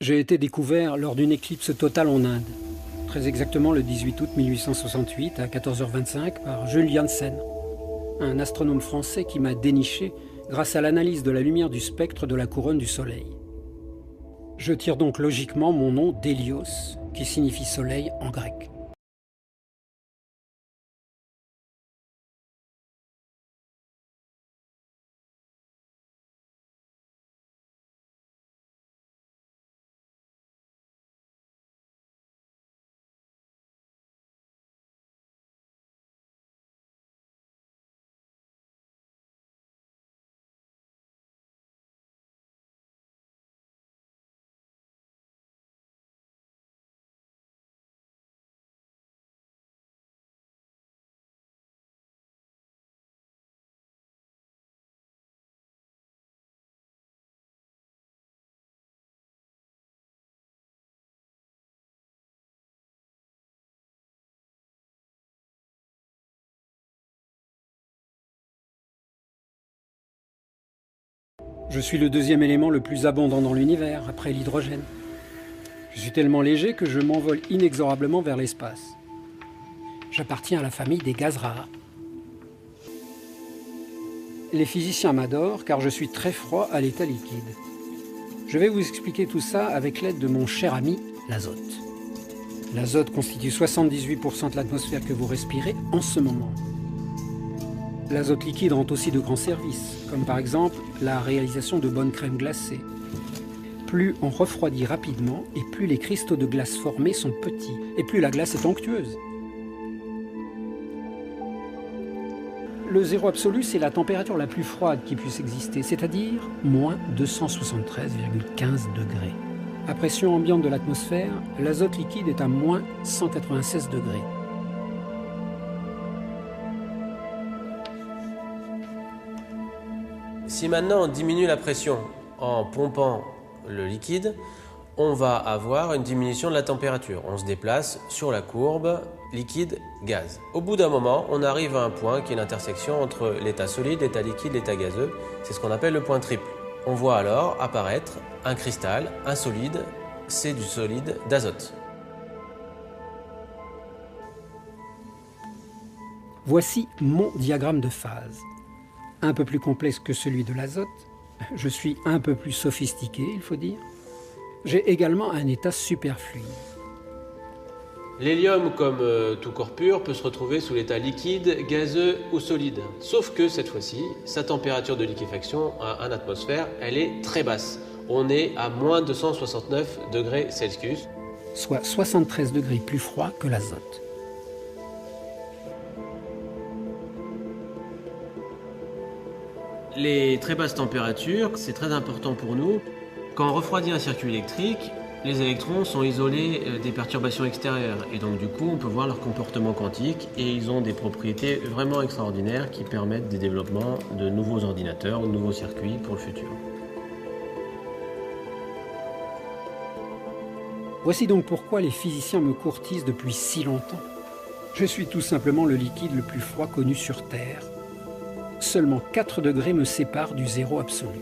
J'ai été découvert lors d'une éclipse totale en Inde, très exactement le 18 août 1868 à 14h25 par Jules Janssen, un astronome français qui m'a déniché grâce à l'analyse de la lumière du spectre de la couronne du Soleil. Je tire donc logiquement mon nom d'Hélios, qui signifie soleil en grec. Je suis le deuxième élément le plus abondant dans l'univers, après l'hydrogène. Je suis tellement léger que je m'envole inexorablement vers l'espace. J'appartiens à la famille des gaz rares. Les physiciens m'adorent car je suis très froid à l'état liquide. Je vais vous expliquer tout ça avec l'aide de mon cher ami, l'azote. L'azote constitue 78% de l'atmosphère que vous respirez en ce moment. L'azote liquide rend aussi de grands services, comme par exemple la réalisation de bonnes crèmes glacées. Plus on refroidit rapidement et plus les cristaux de glace formés sont petits, et plus la glace est onctueuse. Le zéro absolu, c'est la température la plus froide qui puisse exister, c'est-à-dire moins 273,15 degrés. À pression ambiante de l'atmosphère, l'azote liquide est à moins 196 degrés. Si maintenant on diminue la pression en pompant le liquide, on va avoir une diminution de la température. On se déplace sur la courbe liquide-gaz. Au bout d'un moment, on arrive à un point qui est l'intersection entre l'état solide, l'état liquide, l'état gazeux. C'est ce qu'on appelle le point triple. On voit alors apparaître un cristal, un solide, c'est du solide d'azote. Voici mon diagramme de phase. Un peu plus complexe que celui de l'azote. Je suis un peu plus sophistiqué, il faut dire. J'ai également un état superfluide. L'hélium, comme tout corps pur, peut se retrouver sous l'état liquide, gazeux ou solide. Sauf que cette fois-ci, sa température de liquéfaction à 1 atmosphère, elle est très basse. On est à moins 269 degrés Celsius. Soit 73 degrés plus froid que l'azote. Les très basses températures, c'est très important pour nous. Quand on refroidit un circuit électrique, les électrons sont isolés des perturbations extérieures et donc du coup on peut voir leur comportement quantique et ils ont des propriétés vraiment extraordinaires qui permettent des développements de nouveaux ordinateurs ou de nouveaux circuits pour le futur. Voici donc pourquoi les physiciens me courtisent depuis si longtemps. Je suis tout simplement le liquide le plus froid connu sur Terre. Seulement 4 degrés me séparent du zéro absolu.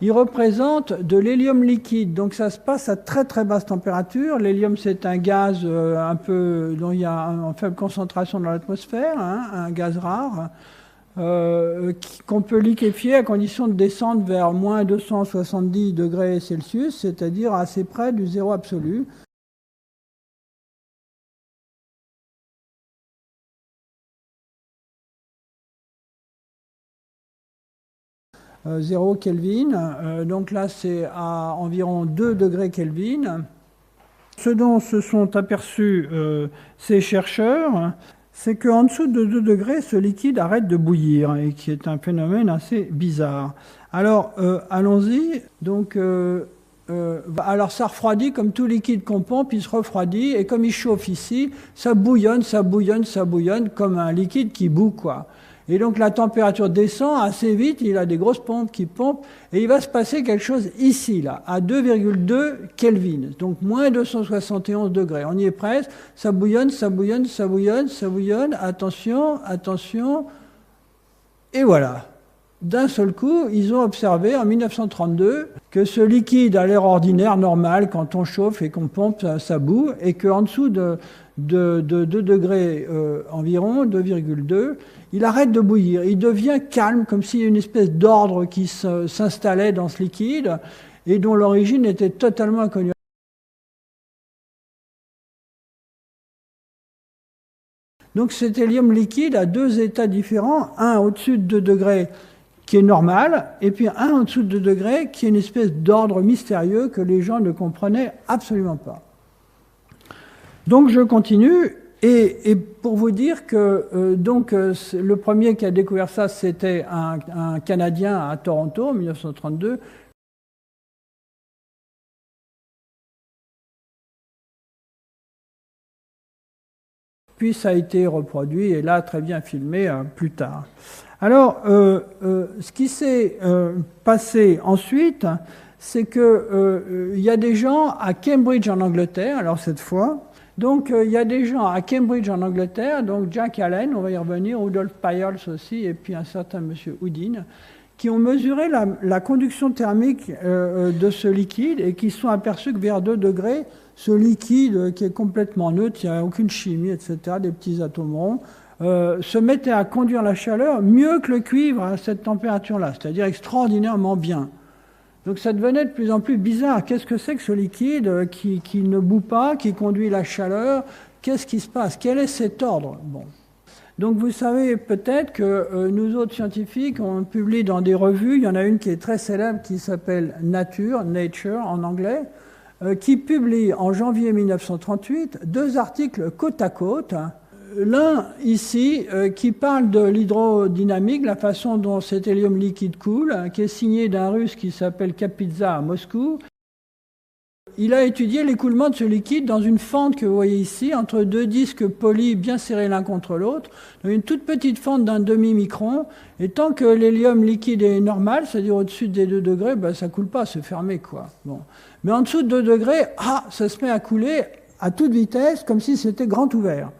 Il représente de l'hélium liquide, donc ça se passe à très très basse température. L'hélium, c'est un gaz dont il y a une faible concentration dans l'atmosphère, un gaz rare, qu'on peut liquéfier à condition de descendre vers moins 270 degrés Celsius, c'est-à-dire assez près du zéro absolu. Zéro Kelvin, donc là c'est à environ 2 degrés Kelvin. Ce dont se sont aperçus ces chercheurs, c'est qu'en dessous de 2 degrés, ce liquide arrête de bouillir, et qui est un phénomène assez bizarre. Alors, allons-y. Donc, alors ça refroidit comme tout liquide qu'on pompe, il se refroidit, et comme il chauffe ici, ça bouillonne, ça bouillonne, ça bouillonne, comme un liquide qui bout, quoi. Et donc la température descend assez vite, il a des grosses pompes qui pompent, et il va se passer quelque chose ici, là, à 2,2 Kelvin, donc moins 271 degrés. On y est presque, ça bouillonne, ça bouillonne, ça bouillonne, ça bouillonne, attention, attention, et voilà. D'un seul coup, ils ont observé en 1932 que ce liquide à l'air ordinaire, normal, quand on chauffe et qu'on pompe, ça bout, et qu'en dessous de 2 degrés environ, 2,2, il arrête de bouillir. Il devient calme, comme s'il y a une espèce d'ordre qui s'installait dans ce liquide et dont l'origine était totalement inconnue. Donc cet hélium liquide a deux états différents, un au-dessus de 2 degrés qui est normal, et puis un en dessous de 2 degrés qui est une espèce d'ordre mystérieux que les gens ne comprenaient absolument pas. Donc je continue, et pour vous dire que le premier qui a découvert ça, c'était un Canadien à Toronto en 1932. Puis ça a été reproduit, et là très bien filmé plus tard. Alors, ce qui s'est passé ensuite, c'est qu'il y a des gens à Cambridge en Angleterre, alors cette fois, donc il y a des gens à Cambridge en Angleterre, donc Jack Allen, on va y revenir, Rudolf Peierls aussi, et puis un certain monsieur Houdin, qui ont mesuré la conduction thermique de ce liquide et qui se sont aperçus que vers 2 degrés, ce liquide qui est complètement neutre, il n'y a aucune chimie, etc., des petits atomes ronds, se mettait à conduire la chaleur mieux que le cuivre à cette température-là, c'est-à-dire extraordinairement bien. Donc ça devenait de plus en plus bizarre. Qu'est-ce que c'est que ce liquide qui ne bout pas, qui conduit la chaleur? Qu'est-ce qui se passe? Quel est cet ordre? Bon. Donc vous savez peut-être que nous autres scientifiques, on publie dans des revues, il y en a une qui est très célèbre qui s'appelle Nature en anglais, qui publie en janvier 1938 2 articles côte à côte. L'un ici qui parle de l'hydrodynamique, la façon dont cet hélium liquide coule, qui est signé d'un russe qui s'appelle Kapitsa à Moscou. Il a étudié l'écoulement de ce liquide dans une fente que vous voyez ici, entre 2 disques polis bien serrés l'un contre l'autre, dans une toute petite fente d'un demi-micron, et tant que l'hélium liquide est normal, c'est-à-dire au-dessus des 2 degrés, ben, ça ne coule pas, c'est fermé, quoi. Bon. Mais en dessous de 2 degrés, ça se met à couler à toute vitesse, comme si c'était grand ouvert.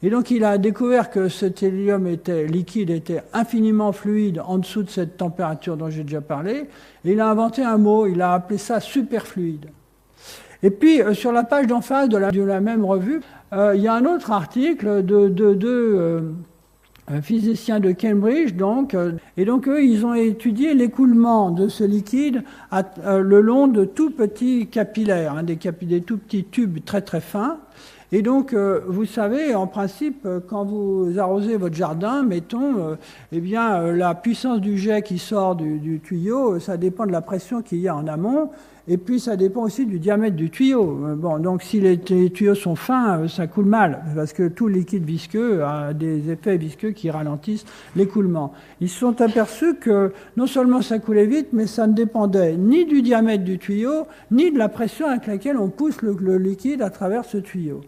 Et donc il a découvert que cet hélium liquide était infiniment fluide en dessous de cette température dont j'ai déjà parlé, et il a inventé un mot, il a appelé ça superfluide. Et puis sur la page d'en face de la même revue, il y a un autre article de deux physiciens de Cambridge, et donc eux, ils ont étudié l'écoulement de ce liquide le long de tout petits capillaires, des tout petits tubes très très fins. Et donc, vous savez, en principe, quand vous arrosez votre jardin, mettons, la puissance du jet qui sort du tuyau, ça dépend de la pression qu'il y a en amont, et puis ça dépend aussi du diamètre du tuyau. Bon, donc si les tuyaux sont fins, ça coule mal, parce que tout liquide visqueux a des effets visqueux qui ralentissent l'écoulement. Ils se sont aperçus que non seulement ça coulait vite, mais ça ne dépendait ni du diamètre du tuyau, ni de la pression avec laquelle on pousse le liquide à travers ce tuyau.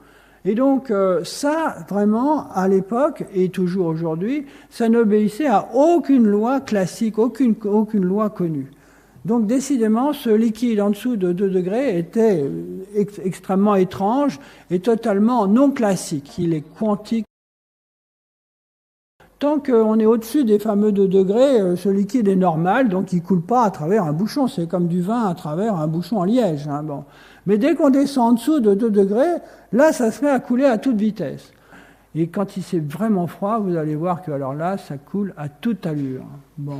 Et donc ça, vraiment, à l'époque, et toujours aujourd'hui, ça n'obéissait à aucune loi classique, aucune loi connue. Donc décidément, ce liquide en dessous de 2 degrés était extrêmement étrange et totalement non classique. Il est quantique. Tant qu'on est au-dessus des fameux 2 degrés, ce liquide est normal, donc il ne coule pas à travers un bouchon. C'est comme du vin à travers un bouchon en liège. Bon. Mais dès qu'on descend en dessous de 2 degrés, là, ça se met à couler à toute vitesse. Et quand il fait vraiment froid, vous allez voir que alors là, ça coule à toute allure. Bon.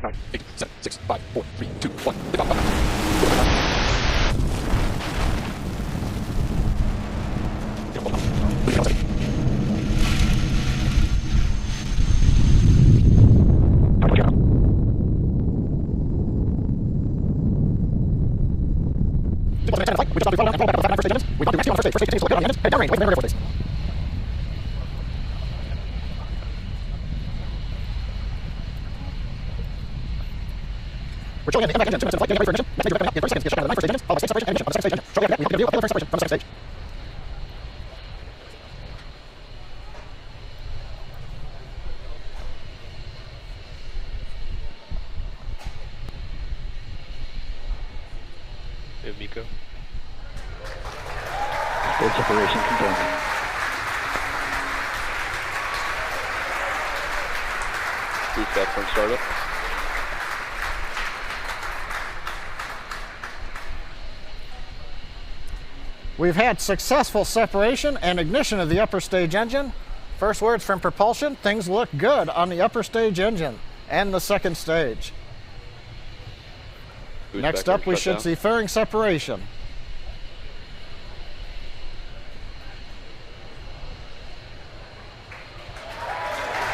9, 8, 7, 6, 5, 4, 3, 2, 1. Lift off. We're showing the impact engine, flight, getting ready for ignition. Next stage, in 30 seconds, get shut down the 9 first stage engines, followed by 6 separation ignition on the second stage engine. Shortly after that, we can view of the first separation from the second stage. Miko. Stage separation confirmed. Feedback from startup. We've had successful separation and ignition of the upper stage engine. First words from propulsion, things look good on the upper stage engine and the second stage. Next up, we should see fairing separation.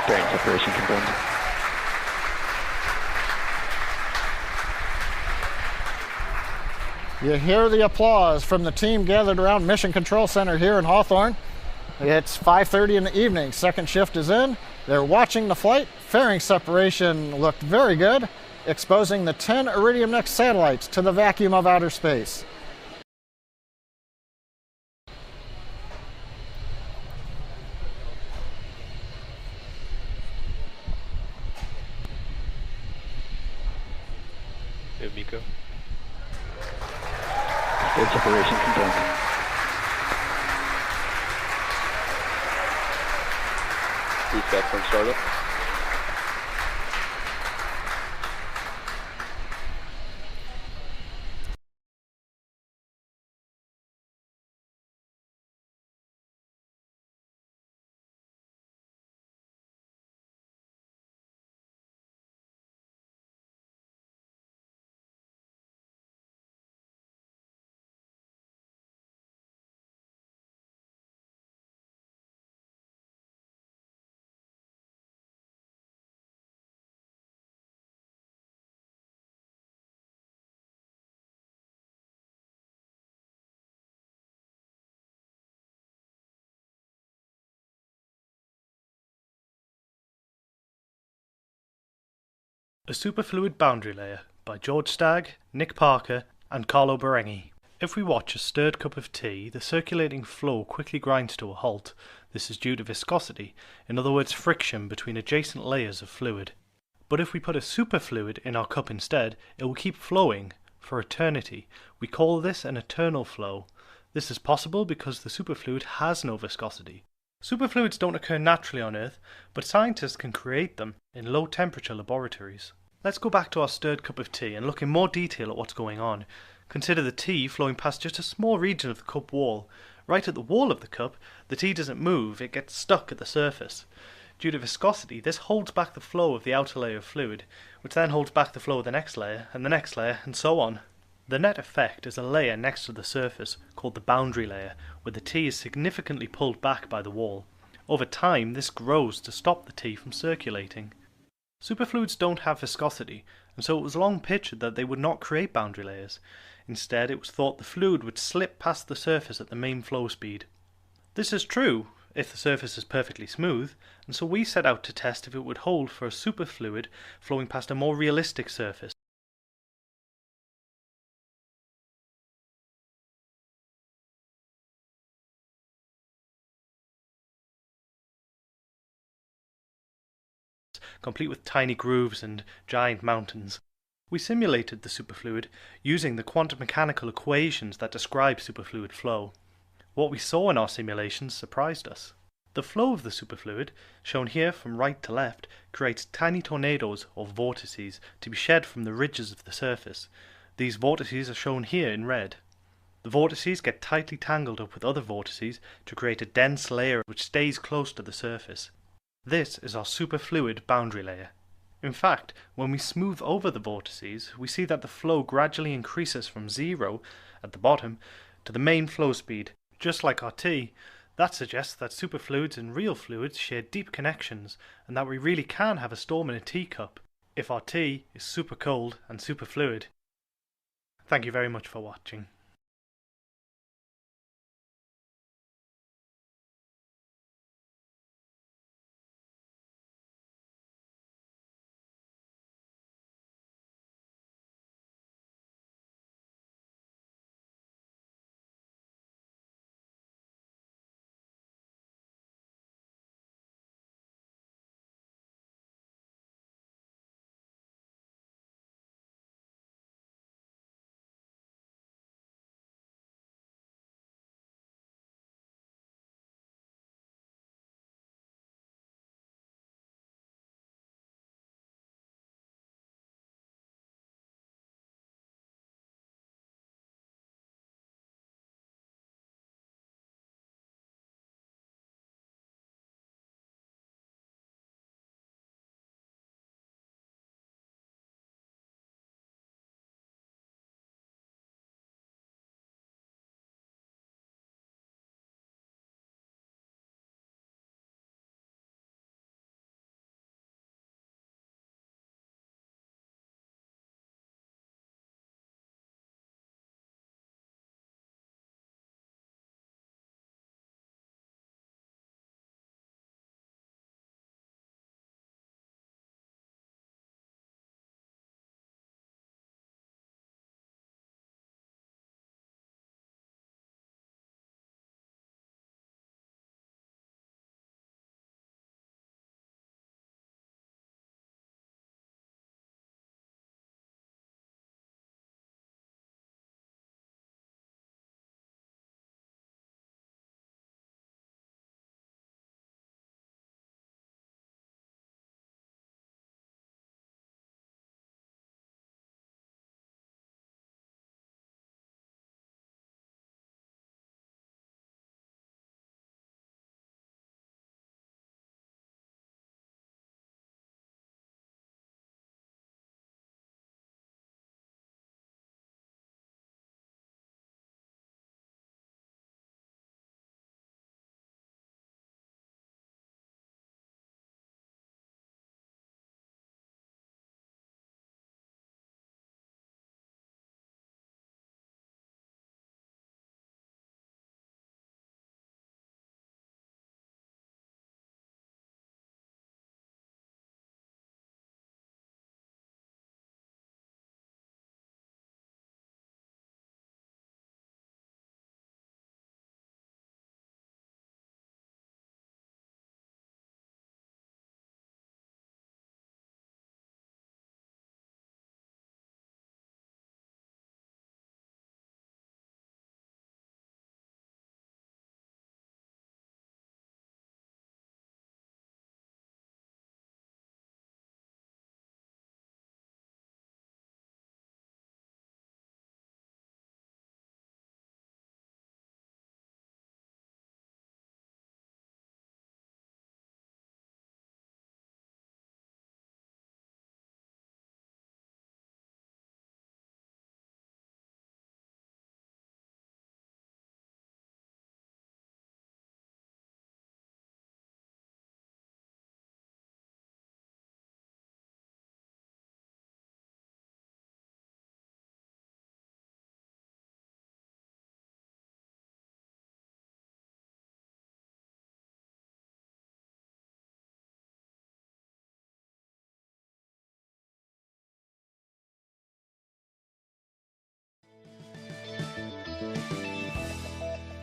Fairing separation confirmed. You hear the applause from the team gathered around Mission Control Center here in Hawthorne. It's 5:30 in the evening. Second shift is in. They're watching the flight. Fairing separation looked very good, exposing the 10 Iridium NEXT satellites to the vacuum of outer space. Miko. Stage separation confirmed. Feedback from startup. A Superfluid Boundary Layer by George Stagg, Nick Parker, and Carlo Berenghi. If we watch a stirred cup of tea, the circulating flow quickly grinds to a halt. This is due to viscosity, in other words friction between adjacent layers of fluid. But if we put a superfluid in our cup instead, it will keep flowing for eternity. We call this an eternal flow. This is possible because the superfluid has no viscosity. Superfluids don't occur naturally on Earth, but scientists can create them in low temperature laboratories. Let's go back to our stirred cup of tea and look in more detail at what's going on. Consider the tea flowing past just a small region of the cup wall. Right at the wall of the cup, the tea doesn't move, it gets stuck at the surface. Due to viscosity, this holds back the flow of the outer layer of fluid, which then holds back the flow of the next layer, and so on. The net effect is a layer next to the surface, called the boundary layer, where the tea is significantly pulled back by the wall. Over time, this grows to stop the tea from circulating. Superfluids don't have viscosity, and so it was long pictured that they would not create boundary layers. Instead, it was thought the fluid would slip past the surface at the main flow speed. This is true if the surface is perfectly smooth, and so we set out to test if it would hold for a superfluid flowing past a more realistic surface. Complete with tiny grooves and giant mountains. We simulated the superfluid using the quantum mechanical equations that describe superfluid flow. What we saw in our simulations surprised us. The flow of the superfluid, shown here from right to left, creates tiny tornadoes or vortices to be shed from the ridges of the surface. These vortices are shown here in red. The vortices get tightly tangled up with other vortices to create a dense layer which stays close to the surface. This is our superfluid boundary layer. In fact, when we smooth over the vortices, we see that the flow gradually increases from 0 at the bottom to the main flow speed, just like our tea. That suggests that superfluids and real fluids share deep connections, and that we really can have a storm in a teacup if our tea is super cold and super fluid. Thank you very much for watching.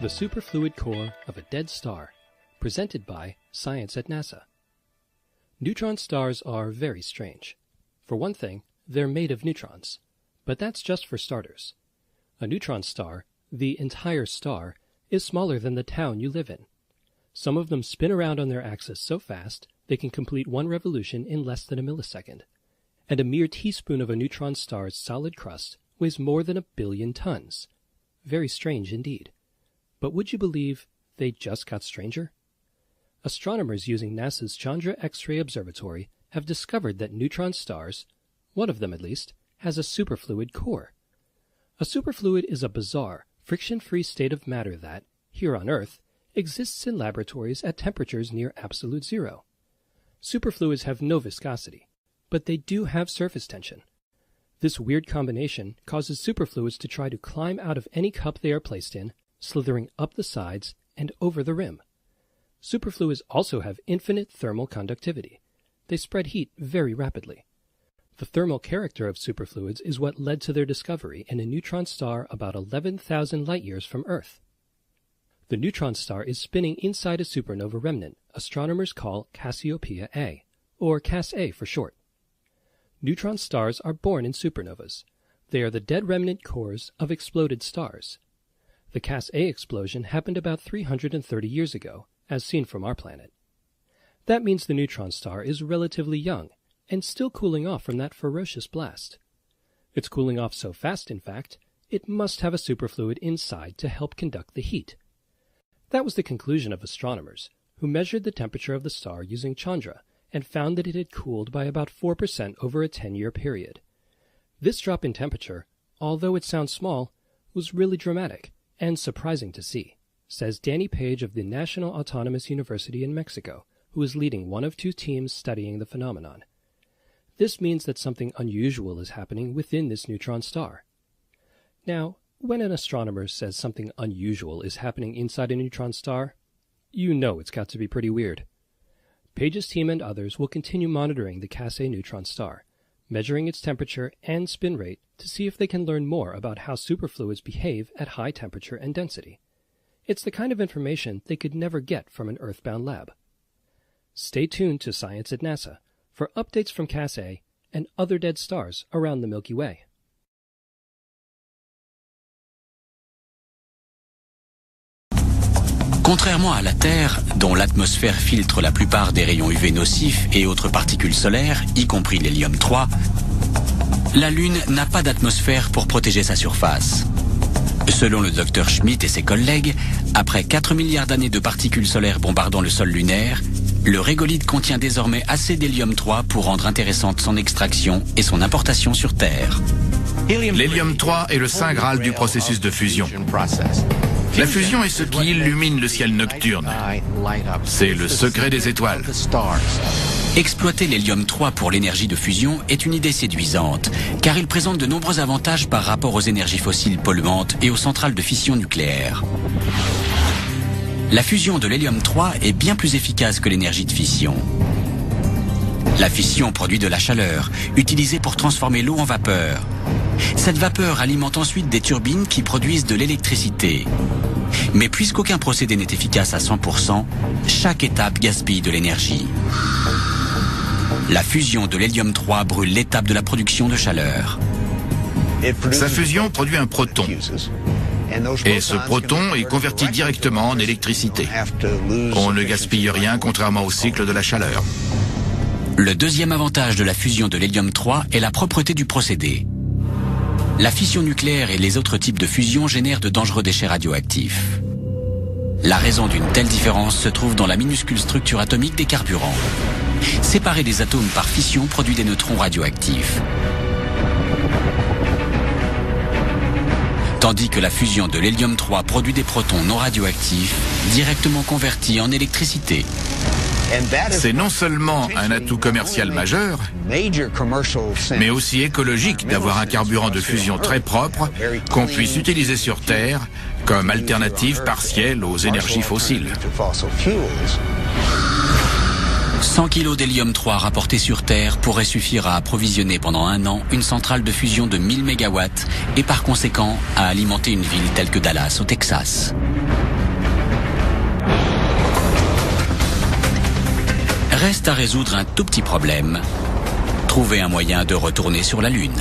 The superfluid core of a dead star, presented by Science at NASA. Neutron stars are very strange. For one thing, they're made of neutrons, but that's just for starters. A neutron star, the entire star, is smaller than the town you live in. Some of them spin around on their axis so fast they can complete one revolution in less than a millisecond. And a mere teaspoon of a neutron star's solid crust weighs more than 1 billion tons. Very strange indeed. But would you believe they just got stranger? Astronomers using NASA's Chandra X-ray Observatory have discovered that neutron stars, one of them at least, has a superfluid core. A superfluid is a bizarre, friction-free state of matter that, here on Earth, exists in laboratories at temperatures near absolute zero. Superfluids have no viscosity, but they do have surface tension. This weird combination causes superfluids to try to climb out of any cup they are placed in, slithering up the sides and over the rim. Superfluids also have infinite thermal conductivity. They spread heat very rapidly. The thermal character of superfluids is what led to their discovery in a neutron star about 11,000 light-years from Earth. The neutron star is spinning inside a supernova remnant astronomers call Cassiopeia A, or Cas-A for short. Neutron stars are born in supernovas. They are the dead remnant cores of exploded stars. The Cas-A explosion happened about 330 years ago, as seen from our planet. That means the neutron star is relatively young, and still cooling off from that ferocious blast. It's cooling off so fast, in fact, it must have a superfluid inside to help conduct the heat. That was the conclusion of astronomers, who measured the temperature of the star using Chandra, and found that it had cooled by about 4% over a 10-year period. This drop in temperature, although it sounds small, was really dramatic and surprising to see, says Danny Page of the National Autonomous University in Mexico, who is leading one of 2 teams studying the phenomenon. This means that something unusual is happening within this neutron star. Now, when an astronomer says something unusual is happening inside a neutron star, you know it's got to be pretty weird. Page's team and others will continue monitoring the Cas-A neutron star, measuring its temperature and spin rate to see if they can learn more about how superfluids behave at high temperature and density. It's the kind of information they could never get from an Earthbound lab. Stay tuned to Science at NASA for updates from Cas-A and other dead stars around the Milky Way. Contrairement à la Terre, dont l'atmosphère filtre la plupart des rayons UV nocifs et autres particules solaires, y compris l'hélium-3, la Lune n'a pas d'atmosphère pour protéger sa surface. Selon le Dr Schmidt et ses collègues, après 4 milliards d'années de particules solaires bombardant le sol lunaire, le régolithe contient désormais assez d'hélium-3 pour rendre intéressante son extraction et son importation sur Terre. L'hélium-3 est le saint graal du processus de fusion. La fusion est ce qui illumine le ciel nocturne. C'est le secret des étoiles. Exploiter l'hélium-3 pour l'énergie de fusion est une idée séduisante, car il présente de nombreux avantages par rapport aux énergies fossiles polluantes et aux centrales de fission nucléaire. La fusion de l'hélium-3 est bien plus efficace que l'énergie de fission. La fission produit de la chaleur, utilisée pour transformer l'eau en vapeur. Cette vapeur alimente ensuite des turbines qui produisent de l'électricité. Mais puisqu'aucun procédé n'est efficace à 100%, chaque étape gaspille de l'énergie. La fusion de l'hélium-3 brûle l'étape de la production de chaleur. Sa fusion produit un proton. Et ce proton est converti directement en électricité. On ne gaspille rien contrairement au cycle de la chaleur. Le deuxième avantage de la fusion de l'hélium-3 est la propreté du procédé. La fission nucléaire et les autres types de fusion génèrent de dangereux déchets radioactifs. La raison d'une telle différence se trouve dans la minuscule structure atomique des carburants. Séparer des atomes par fission produit des neutrons radioactifs. Tandis que la fusion de l'hélium-3 produit des protons non radioactifs, directement convertis en électricité. C'est non seulement un atout commercial majeur, mais aussi écologique d'avoir un carburant de fusion très propre qu'on puisse utiliser sur Terre comme alternative partielle aux énergies fossiles. 100 kg d'hélium-3 rapportés sur Terre pourraient suffire à approvisionner pendant 1 an une centrale de fusion de 1000 MW et par conséquent à alimenter une ville telle que Dallas au Texas. Reste à résoudre un tout petit problème. Trouver un moyen de retourner sur la Lune.